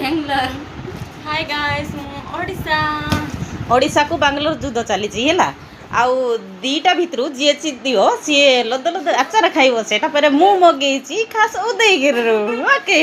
Bangalore hi guys Odisha Odisha को बांग्लोर जुद चली आउ दीटा भितर जी दियो सी लद लद आचार खाइब से मु मगे खास उदयगिरी ओके